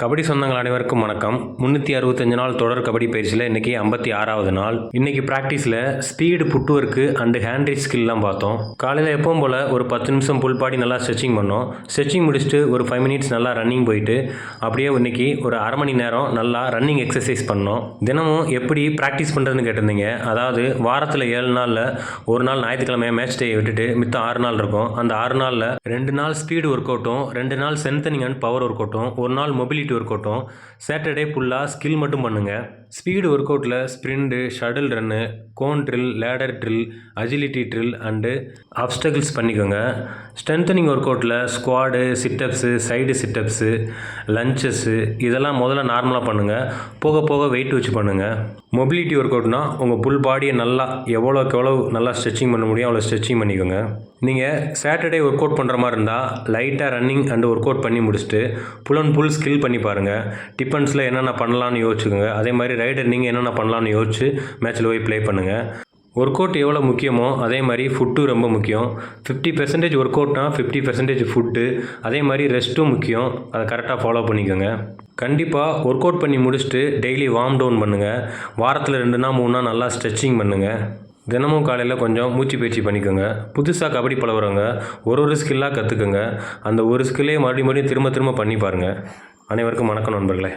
கபடி சொந்தங்கள் அனைவருக்கும் வணக்கம். 365 நாள் தொடர் கபடி பயிற்சியில் இன்றைக்கி 56வது நாள். இன்றைக்கி ப்ராக்டிஸில் speed, foot work and hand reach ஸ்கில்லாம் பார்த்தோம். காலையில் எப்பவும் போல் ஒரு 10 நிமிஷம் புல் பாடி நல்லா ஸ்ட்ரெச்சிங் பண்ணோம். ஸ்ட்ரெச்சிங் முடிச்சுட்டு ஒரு 5 மினிட்ஸ் நல்லா ரன்னிங் போயிட்டு அப்படியே இன்றைக்கி ஒரு அரை மணி நேரம் நல்லா ரன்னிங் எக்ஸசைஸ் பண்ணோம். தினமும் எப்படி ப்ராக்டிஸ் பண்ணுறதுன்னு கேட்டிருந்தீங்க. அதாவது வாரத்தில் 7 நாளில் ஒரு நாள் ஞாயிற்றுக்கிழமை மேட்ச் டே விட்டுட்டு மித்தம் 6 நாள் இருக்கும். அந்த 6 நாளில் 2 நாள் ஸ்பீடு ஒர்க் அவுட்டும், 2 நாள் ஸ்ட்ரென்தனிங் அண்ட் பவர் ஒர்க் அவுட்டும், ஒரு நாள் மொபிலிட்டி ஒர்க் அவுட்டும், சாட்டர்டே ஃபுல்லாக ஸ்கில் மட்டும் பண்ணுங்கள். ஸ்பீடு ஒர்க் அவுட்டில் sprint, shuttle run, cone drill, ladder drill, agility drill and obstacles பண்ணிக்கோங்க. ஸ்ட்ரென்தனிங் ஒர்க் அவுட்டில் squat, situps, side situps, lunges இதெல்லாம் முதல்ல நார்மலாக பண்ணுங்கள். போக போக வெயிட் வச்சு பண்ணுங்கள். மொபிலிட்டி ஒர்க் அவுட்னா உங்கள் புல் பாடியை நல்லா எவ்வளோக்கு எவ்வளோ நல்லா ஸ்ட்ரெச்சிங் பண்ண முடியும் அவ்வளோ ஸ்ட்ரெச்சிங் பண்ணிக்கோங்க. நீங்கள் சாட்டர்டே ஒர்க் அவுட் பண்ணுற மாதிரி இருந்தால் லைட்டாக ரன்னிங் அண்டு ஒர்க் அவுட் பண்ணி முடிச்சுட்டு புல் அண்ட் புல் ஸ்கில் பண்ணி பாருங்கள். டிஃபென்ஸில் என்னென்ன பண்ணலான்னு யோசிச்சுக்கோங்க. அதே மாதிரி ரைடர் நீங்கள் என்னென்ன பண்ணலான்னு யோசிச்சு மேட்ச்சில் போய் ப்ளே பண்ணுங்கள். ஒர்க் அவுட் எவ்வளோ முக்கியமோ அதே மாதிரி ஃபுட்டும் ரொம்ப முக்கியம். 50% ஒர்க் அவுட்னா 50% ஃபுட்டு, அதே மாதிரி ரெஸ்ட்டும் முக்கியம். அதை கரெக்டாக ஃபாலோ பண்ணிக்கோங்க. கண்டிப்பாக ஒர்க் அவுட் பண்ணி முடிச்சுட்டு டெய்லி வார்ம் டவுன் பண்ணுங்கள். வாரத்தில் 2 நாள் 3 நாள் நல்லா ஸ்ட்ரெச்சிங் பண்ணுங்கள். தினமும் காலையில் கொஞ்சம் மூச்சு பயிற்சி பண்ணிக்கோங்க. புதுசாக கபடி பழகுறவங்க ஒரு ஸ்கில்லாக கற்றுக்குங்க. அந்த ஒரு ஸ்கில்லே மறுபடியும் திரும்ப திரும்ப பண்ணி பாருங்கள். அனைவருக்கும் வணக்கம் நண்பர்களே.